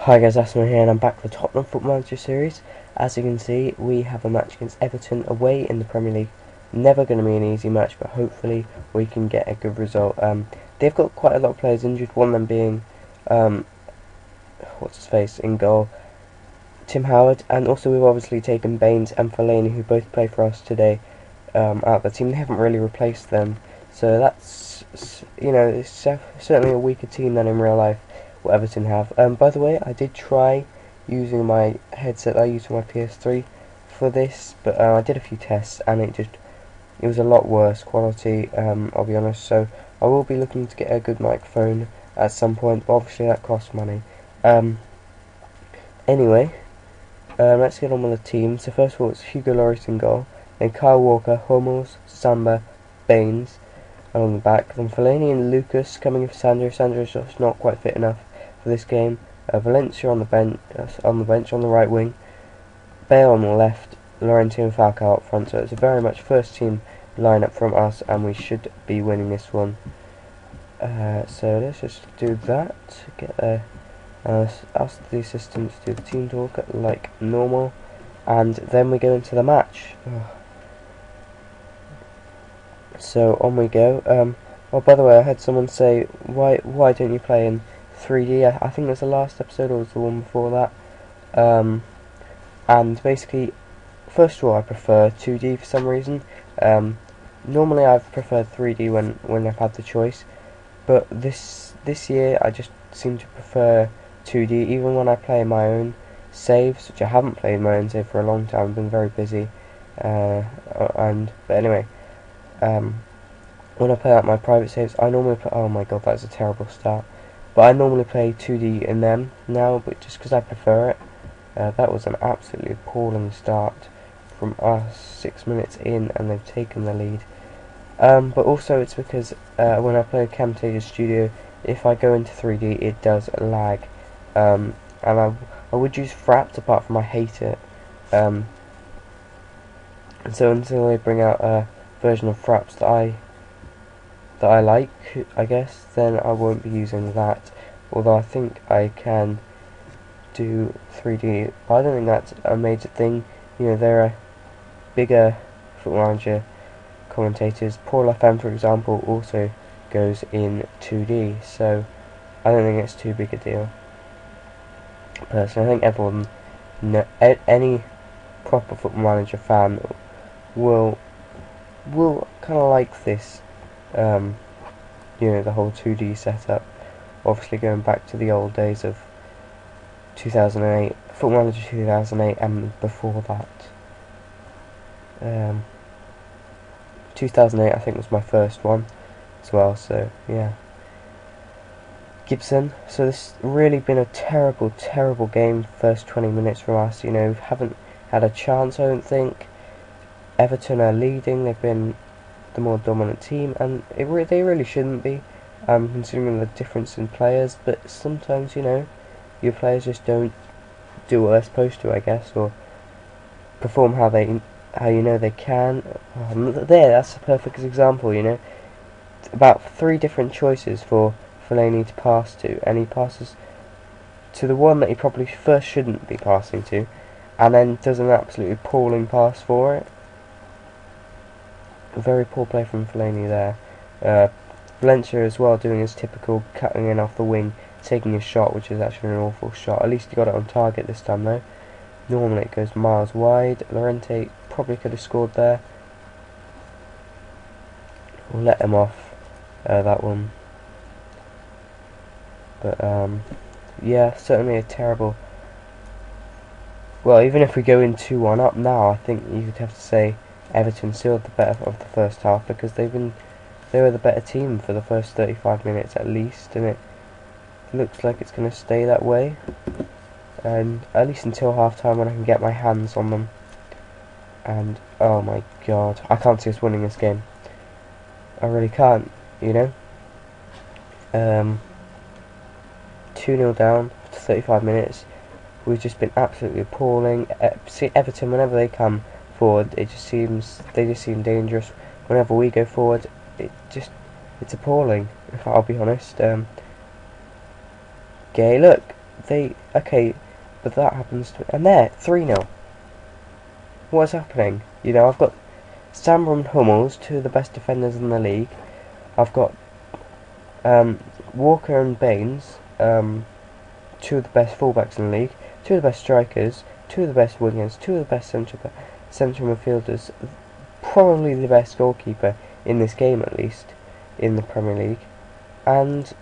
Hi guys, Asma here and I'm back for the Tottenham Football Manager series. As you can see, we have a match against Everton away in the Premier League. Never going to be an easy match, but hopefully we can get a good result. They've got quite a lot of players injured, one of them being, what's his face, in goal, Tim Howard, and also we've obviously taken Baines and Fellaini, who both play for us today, out of the team. They haven't really replaced them, so that's, it's certainly a weaker team than in real life. What Everton have. By the way, I did try using my headset I use for my PS3 for this, but I did a few tests and it was a lot worse quality, I'll be honest, so I will be looking to get a good microphone at some point, but obviously that costs money. Anyway, let's get on with the team. So first of all, it's Hugo Lloris in goal, then Kyle Walker, Hummels, Samba, Baines along the back, then Fellaini and Lucas coming in for Sandro. Sandro's just not quite fit enough for this game. Valencia on the bench on the right wing, Bale on the left, Llorente and Falcao up front. So it's a very much first team lineup from us, and we should be winning this one. So let's just do that. Get there. Ask the assistants to do the team talk like normal, and then we go into the match. So on we go. Oh, by the way, I had someone say, why don't you play in 3D? I think it was the last episode, or was the one before that. And basically, first of all, I prefer 2D for some reason. Normally I've preferred 3D when I've had the choice, but this year I just seem to prefer 2D, even when I play my own saves, which I haven't played my own save for a long time. I've been very busy, but anyway. When I play out my private saves, I normally play. Oh my god, that's a terrible start. But I normally play 2D in them now, but just because I prefer it. That was an absolutely appalling start from us. 6 minutes in, and they've taken the lead. But also it's because when I play Camtasia Studio, if I go into 3D, it does lag. And I would use Fraps, apart from I hate it. And so until they bring out a version of Fraps that I like, I guess, then I won't be using that. Although I think I can do 3D, but I don't think that's a major thing. There are bigger Football Manager commentators. Paul FM, for example, also goes in 2D, so I don't think it's too big a deal. Personally, I think everyone, any proper Football Manager fan will kind of like this, the whole 2D setup. Obviously going back to the old days of 2008, Football Manager 2008, and before that. 2008 I think was my first one as well, so yeah. Gibson. So this really been a terrible game, first 20 minutes from us. We haven't had a chance, I don't think. Everton are leading, they've been the more dominant team, and they really shouldn't be, considering the difference in players, but sometimes, your players just don't do what they're supposed to, I guess, or perform how they can. That's a perfect example, about 3 different choices for Fellaini to pass to, and he passes to the one that he probably first shouldn't be passing to, and then does an absolutely appalling pass for it. A very poor play from Fellaini there. Valencia as well, doing his typical cutting in off the wing, taking a shot, which is actually an awful shot. At least he got it on target this time though. Normally it goes miles wide. Llorente probably could have scored there. We'll let him off that one. But yeah, certainly a terrible. Well, even if we go in 2-1 up now, I think you would have to say Everton still the better of the first half, because they were the better team for the first 35 minutes at least, and it looks like it's going to stay that way, and at least until half time, when I can get my hands on them. And oh my god, I can't see us winning this game. I really can't, 2-0 down after 35 minutes. We've just been absolutely appalling. See, Everton, whenever they come forward, they just seem dangerous. Whenever we go forward, it's appalling, if I'll be honest. Okay, look, okay, but that happens to, and there, 3-0. What's happening? You know, I've got Samba and Hummels, two of the best defenders in the league. I've got Walker and Baines, two of the best fullbacks in the league, two of the best strikers, two of the best wingers, two of the best central midfielders, probably the best goalkeeper in this game, at least in the Premier League, and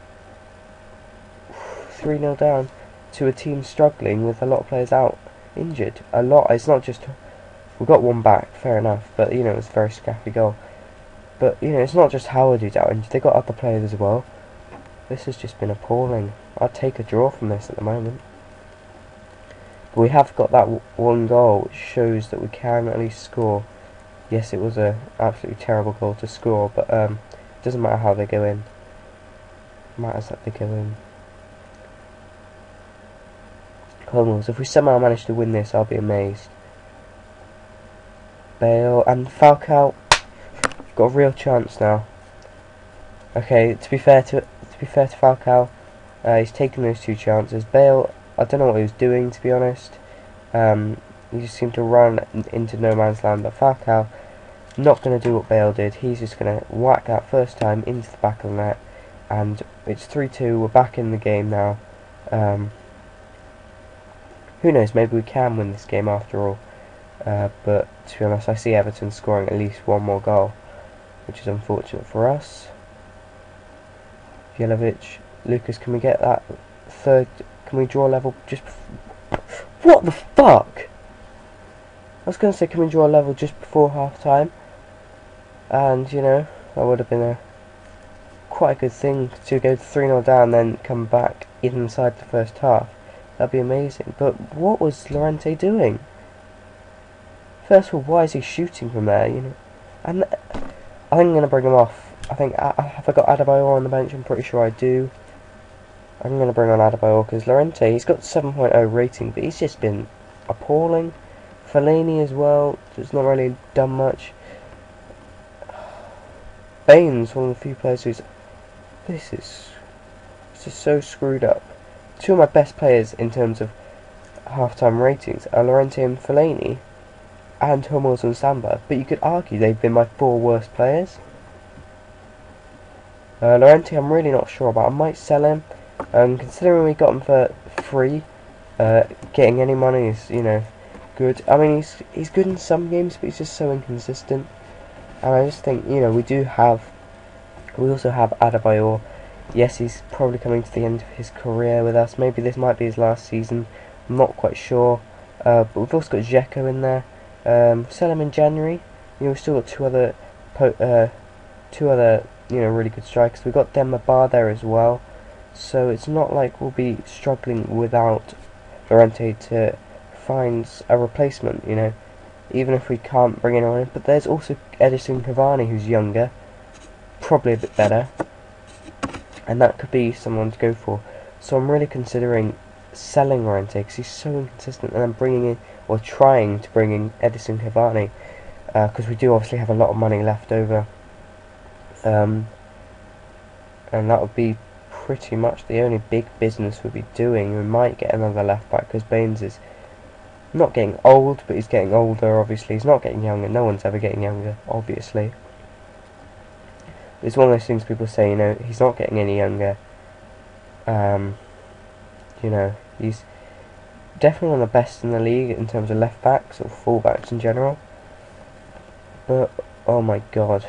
3-0 down to a team struggling with a lot of players out, injured. A lot. It's not just we got one back, fair enough, but you know, it was a very scrappy goal. But you know, it's not just Howard who's out injured. They got other players as well. This has just been appalling. I'd take a draw from this at the moment. But we have got that one goal, which shows that we can at least score. Yes, it was a absolutely terrible goal to score, but it doesn't matter how they go in. It matters that they go in. Hummels, if we somehow manage to win this, I'll be amazed. Bale and Falcao, got a real chance now. Okay, to be fair to Falcao, he's taken those two chances. Bale, I don't know what he was doing, to be honest. He just seemed to run into no man's land. But Falcao, not going to do what Bale did. He's just going to whack that first time into the back of the net, and it's 3-2. We're back in the game now. Who knows? Maybe we can win this game after all. But to be honest, I see Everton scoring at least one more goal, which is unfortunate for us. Jelavic, Lucas, can we get that third? Can we draw level just before? What the fuck? I was going to say, can we draw a level just before half time? And you know, that would have been quite a good thing to go 3-0 down, then come back inside the first half. That'd be amazing. But what was Llorente doing? First of all, why is he shooting from there? You know, and I think I'm going to bring him off. I think have I got Adebayor on the bench? I'm pretty sure I do. I'm going to bring on Adebayor because Llorente, he's got 7.0 rating, but he's just been appalling. Fellaini as well, has not really done much. Baines, one of the few players who's... This is just so screwed up. Two of my best players in terms of half-time ratings are Llorente and Fellaini, and Hummels and Samba, but you could argue they've been my four worst players. Llorente, I'm really not sure about. I might sell him. Considering we got him for free, getting any money is, you know, good. I mean, he's good in some games, but he's just so inconsistent. And I just think, you know, we also have Adebayor. Yes, he's probably coming to the end of his career with us. Maybe this might be his last season. I'm not quite sure. But we've also got Dzeko in there. Sell him in January. You know, we've still got two other, you know, really good strikers. We've got Demba Ba there as well. So it's not like we'll be struggling without Llorente to find a replacement, you know, even if we can't bring anyone in. But there's also Edison Cavani, who's younger, probably a bit better, and that could be someone to go for. So I'm really considering selling Llorente because he's so inconsistent, and then bringing in, or trying to bring in Edison Cavani, because we do obviously have a lot of money left over, and that would be pretty much the only big business we'll be doing. We might get another left back because Baines is not getting old, but he's getting older. Obviously, he's not getting younger. No one's ever getting younger, obviously. It's one of those things people say, you know, he's not getting any younger. You know, he's definitely one of the best in the league in terms of left backs or full backs in general. But oh my god,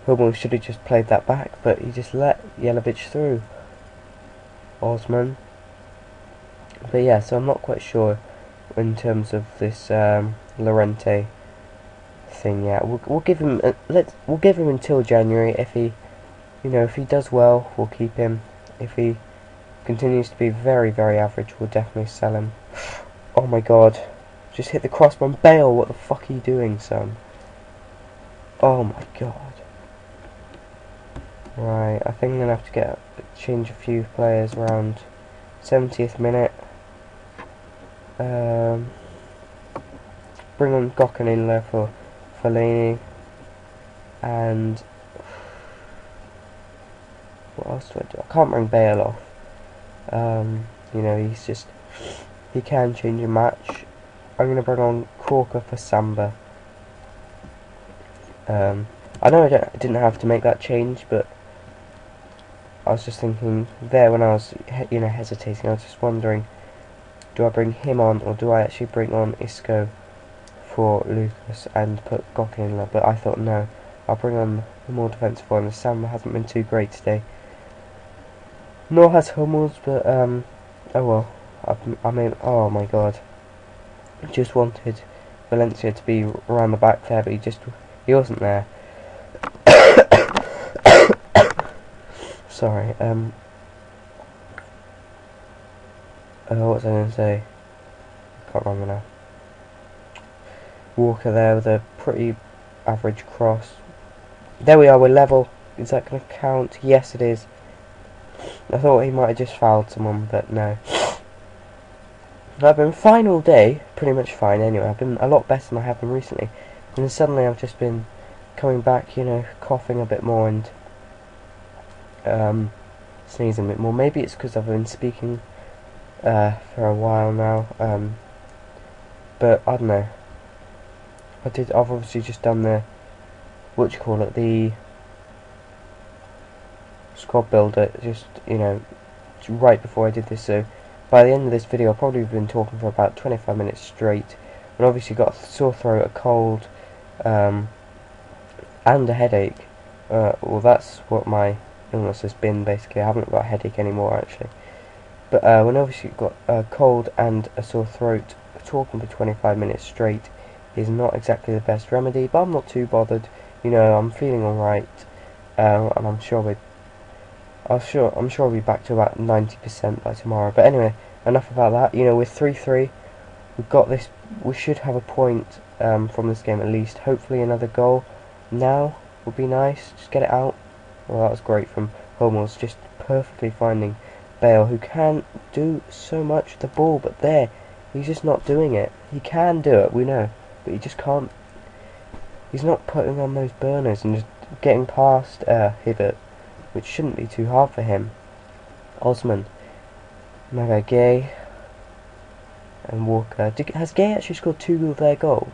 Hummels should have just played that back, but he just let Jelavic through. Osman. But yeah, so I'm not quite sure in terms of this Llorente thing. Yeah, we'll give him we'll give him until January. If he, you know, if he does well, we'll keep him. If he continues to be very, very average, we'll definitely sell him. Oh my god, just hit the crossbar. Bale, what the fuck are you doing, son? Oh my god. Right, I think I'm gonna have to change a few players around 70th minute. Bring on Gokhan in there for Fellaini, and what else do I do? I can't bring Bale off. You know, he can change a match. I'm going to bring on Corker for Samba. I know I didn't have to make that change, but I was just thinking there when I was, you know, hesitating. I was just wondering, do I bring him on, or do I actually bring on Isco for Lucas and put Gokin in there? But I thought, no, I'll bring on the more defensive one. The Samba hasn't been too great today. Nor has Hummels, but oh well. I mean, oh my god. Just wanted Valencia to be around the back there, but he wasn't there. Sorry, what was I going to say? Can't remember now. Walker there with a pretty average cross. There we are, we're level. Is that going to count? Yes, it is. I thought he might have just fouled someone, but no. I've been fine all day, pretty much fine anyway. I've been a lot better than I have been recently. And then suddenly I've just been coming back, you know, coughing a bit more and sneezing a bit more. Maybe it's because I've been speaking for a while now, but I don't know. I've obviously just done the, the squad builder, just, you know, right before I did this, so by the end of this video I've probably been talking for about 25 minutes straight, and obviously got a sore throat, a cold, and a headache. Well, that's what my illness has been basically. I haven't got a headache anymore actually, but when obviously you've got a cold and a sore throat, talking for 25 minutes straight is not exactly the best remedy, but I'm not too bothered. You know, I'm feeling alright, and I'm sure I'll be back to about 90% by tomorrow. But anyway, enough about that. You know, with 3-3, we've got this. We should have a point from this game at least. Hopefully, another goal now would be nice. Just get it out. Well, that was great from Hummels, just perfectly finding Bale, who can do so much with the ball, but there, he's just not doing it. He can do it, we know, but he just can't. He's not putting on those burners and just getting past Hibbert, which shouldn't be too hard for him. Osman, Mega Gay, and Walker. Has Gay actually scored 2 of their goals?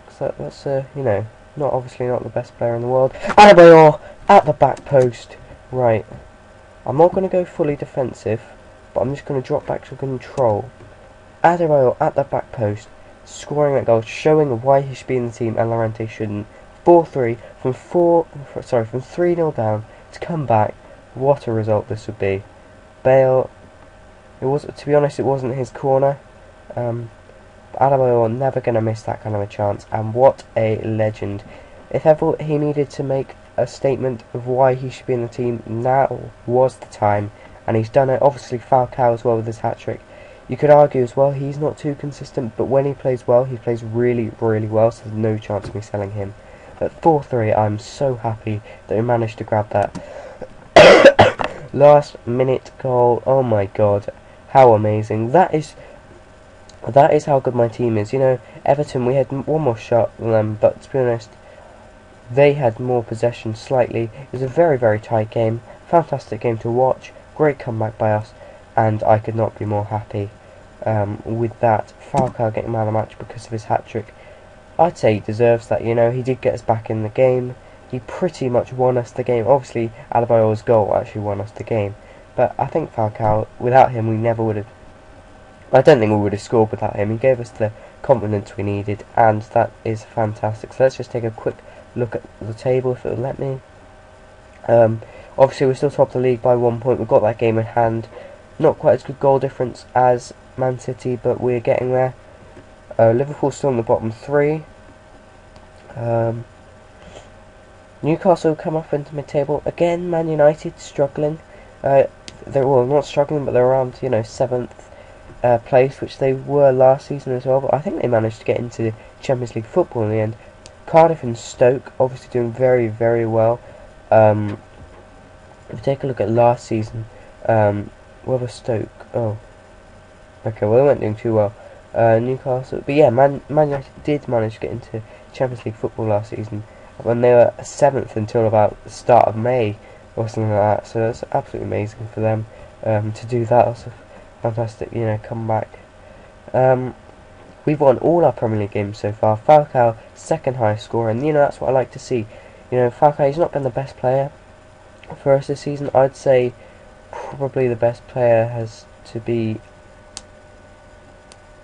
Because that's you know, obviously not the best player in the world. Adebayor at the back post. Right, I'm not going to go fully defensive, but I'm just going to drop back to control. Adebayor at the back post, scoring that goal, showing why he should be in the team and Llorente shouldn't. 4-3 from 3-0 down to come back. What a result this would be. Bale, to be honest, it wasn't his corner. Adebayor never going to miss that kind of a chance, and what a legend. If ever he needed to make a statement of why he should be in the team, now was the time, and he's done it. Obviously Falcao as well with his hat-trick. You could argue as well he's not too consistent, but when he plays well, he plays really, really well, so there's no chance of me selling him. At 4-3, I'm so happy that we managed to grab that last minute goal. Oh my god, how amazing. That is how good my team is. You know, Everton, we had one more shot than them, but to be honest, they had more possession slightly. It was a very, very tight game. Fantastic game to watch. Great comeback by us, and I could not be more happy with that. Falcao getting man of the match because of his hat-trick. I'd say he deserves that, you know. He did get us back in the game. He pretty much won us the game. Obviously, Adebayor's goal actually won us the game. But I think Falcao, without him, we never would have... I don't think we would have scored without him. He gave us the confidence we needed, and that is fantastic. So let's just take a quick look at the table, if it'll let me. Obviously, we're still top of the league by 1 point. We've got that game in hand. Not quite as good goal difference as Man City, but we're getting there. Liverpool's still in the bottom 3. Newcastle come up into mid-table again. Man United struggling. They're not struggling, but they're around 7th place, which they were last season as well. But I think they managed to get into Champions League football in the end. Cardiff and Stoke obviously doing very, very well. If you take a look at last season, where was Stoke? Oh, okay. Well, they weren't doing too well. Newcastle, but yeah, Man United did manage to get into Champions League football last season when they were 7th until about the start of May or something like that. So that's absolutely amazing for them. to do that. Was a fantastic, comeback. We've won all our Premier League games so far. Falcao, second highest scorer, and that's what I like to see. Falcao, he's not been the best player for us this season. I'd say probably the best player has to be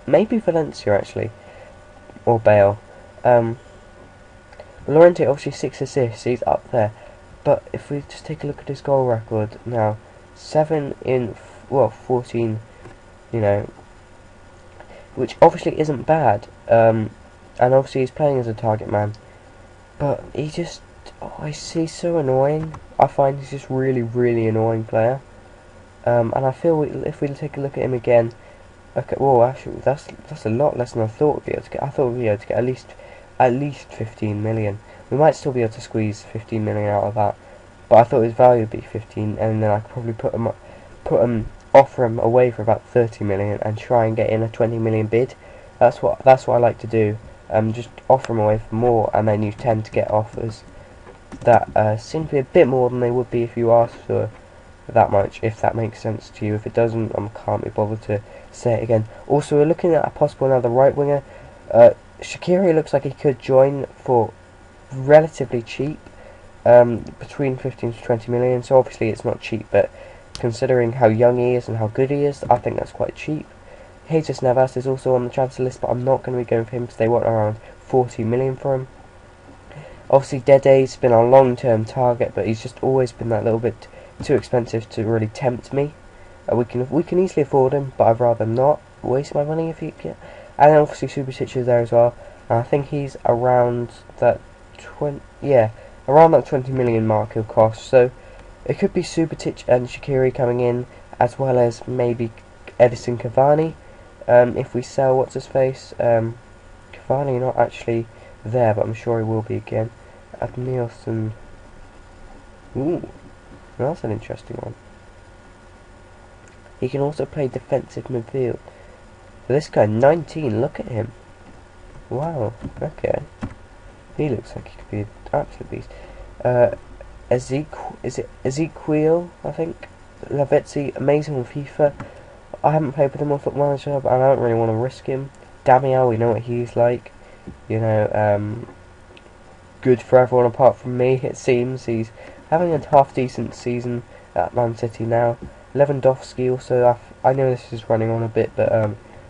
maybe Valencia, actually, or Bale. Llorente, obviously 6 assists, he's up there. But if we just take a look at his goal record now, 7 in 14, which obviously isn't bad. And obviously he's playing as a target man, but he's so annoying. I find he's just really, really annoying player. And I feel if we take a look at him again, okay, well, actually that's a lot less than I thought we'd be able to get. I thought we'd be able to get at least 15 million. We might still be able to squeeze 15 million out of that, but I thought his value would be 15, and then I could probably offer him away for about 30 million and try and get in a 20 million bid. That's what I like to do. Just offer him away for more, and then you tend to get offers that seem to be a bit more than they would be if you asked for that much, if that makes sense to you. If it doesn't, I can't be bothered to say it again. Also, we're looking at a possible another right winger. Shaqiri looks like he could join for relatively cheap, between 15 to 20 million. So obviously it's not cheap, but considering how young he is and how good he is, I think that's quite cheap. Jesus Navas is also on the transfer list, but I'm not going to be going for him because they want around 40 million for him. Obviously Dede's been a long-term target, but he's just always been that little bit too expensive to really tempt me. We can easily afford him, but I'd rather not waste my money if you can. And then obviously Subasic is there as well. And I think he's around that 20 million mark he'll cost. So it could be Subasic and Shaqiri coming in, as well as maybe Edison Cavani. If we sell what's his face, Cavani not actually there, but I'm sure he will be again. Adnielson. Ooh, that's an interesting one. He can also play defensive midfield. But this guy, 19, look at him. Wow, okay. He looks like he could be an absolute beast. Ezequiel, I think. Lavezzi, amazing on FIFA. I haven't played with him on Football Manager, but I don't really want to risk him. Damiel, we know what he's like. Good for everyone apart from me, it seems. He's having a half-decent season at Man City now. Lewandowski also, I know this is running on a bit, but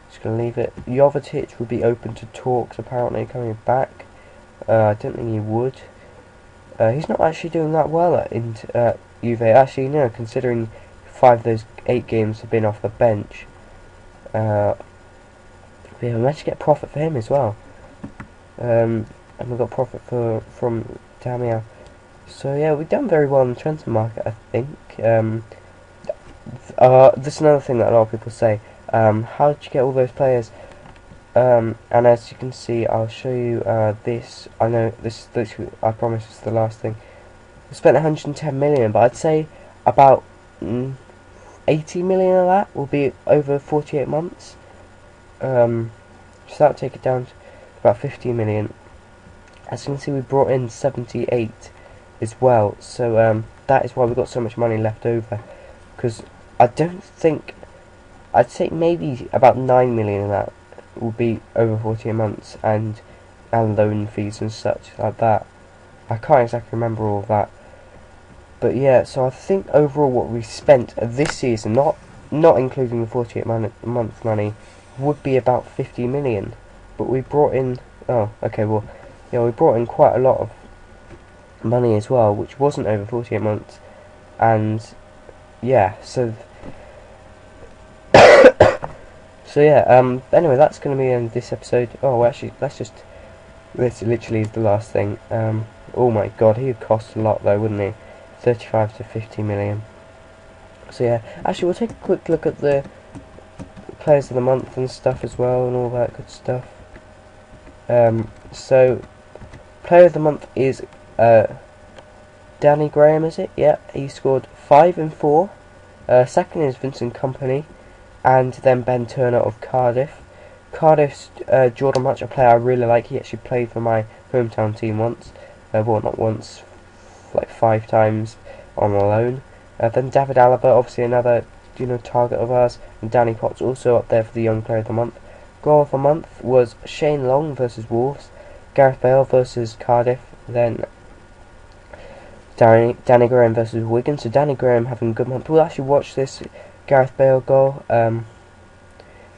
just going to leave it. Jovetic would be open to talks, apparently, coming back. I don't think he would. He's not actually doing that well at Juve. Actually, no, considering 5 of those 8 games have been off the bench. We managed to get profit for him as well. And we got profit from Damiel. So yeah, we've done very well in the transfer market, I think. This is another thing that a lot of people say. How did you get all those players? And as you can see, I'll show you this. I know this. I promise it's the last thing. We spent 110 million, but I'd say about 80 million of that will be over 48 months. So that'll take it down to about 50 million. As you can see, we brought in 78 as well. So that is why we got so much money left over. Because I don't think, I'd say maybe about 9 million of that will be over 48 months, and loan fees and such like that. I can't exactly remember all of that, but yeah. So I think overall what we spent this season, not including the 48 month money, would be about 50 million. But we brought in, we brought in quite a lot of money as well, which wasn't over 48 months, and yeah. So anyway, that's going to be in this episode. Oh, actually, this literally is the last thing. Oh my god, he would cost a lot though, wouldn't he? 35 to 50 million. So yeah, actually we'll take a quick look at the players of the month and stuff as well, and all that good stuff. So player of the month is Danny Graham, is it? Yeah, he scored 5 and 4. Second is Vincent Kompany, and then Ben Turner of Cardiff. Cardiff's Jordan March, a player I really like. He actually played for my hometown team once. Well, not once, like 5 times on loan. Then David Alaba, obviously another target of ours, and Danny Potts also up there for the Young Player of the Month. Goal of the Month was Shane Long versus Wolves, Gareth Bale versus Cardiff, then Danny Graham versus Wigan. So Danny Graham having a good month. We'll actually watch this Gareth Bale goal.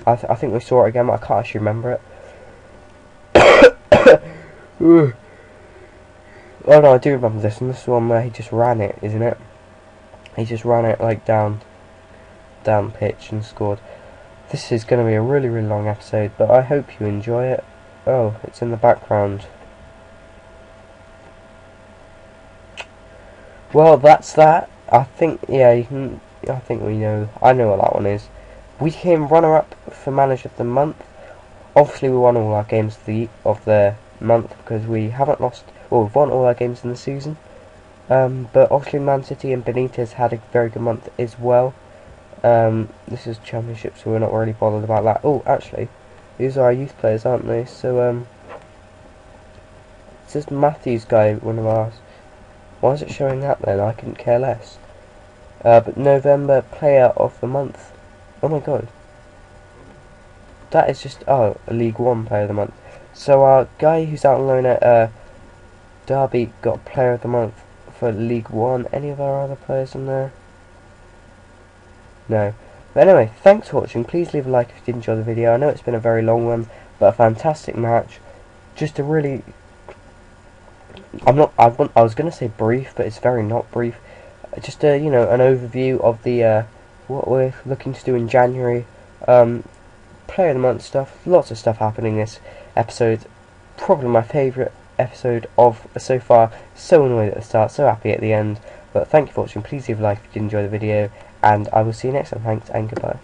I think we saw it again, but I can't actually remember it. Oh no, I do remember this, and this is the one where he just ran it, isn't it? He just ran it like down pitch and scored. This is going to be a really long episode, but I hope you enjoy it. Oh, it's in the background. Well, that's that. I think, yeah, I think we know. I know what that one is. We came runner-up for Manager of the Month. Obviously, we won all our games of the month because we haven't lost. Well, we've won all our games in the season. But obviously, Man City and Benitez had a very good month as well. This is Championship, so we're not really bothered about that. Oh, actually, these are our youth players, aren't they? So, it's this Matthews guy, one of ours. Why is it showing that then? I couldn't care less. But November Player of the Month. Oh my god. That is just, a League One Player of the Month. So our guy who's out on loan at Derby got Player of the Month for League One. Any of our other players in there? No. But anyway, thanks for watching. Please leave a like if you did enjoy the video. I know it's been a very long one, but a fantastic match. Just a really... I was going to say brief, but it's very not brief. Just an overview of the what we're looking to do in January. Player of the Month stuff. Lots of stuff happening this episode. Probably my favourite episode of so far. So annoyed at the start, so happy at the end. But thank you for watching. Please leave a like if you did enjoy the video, and I will see you next time. Thanks and goodbye.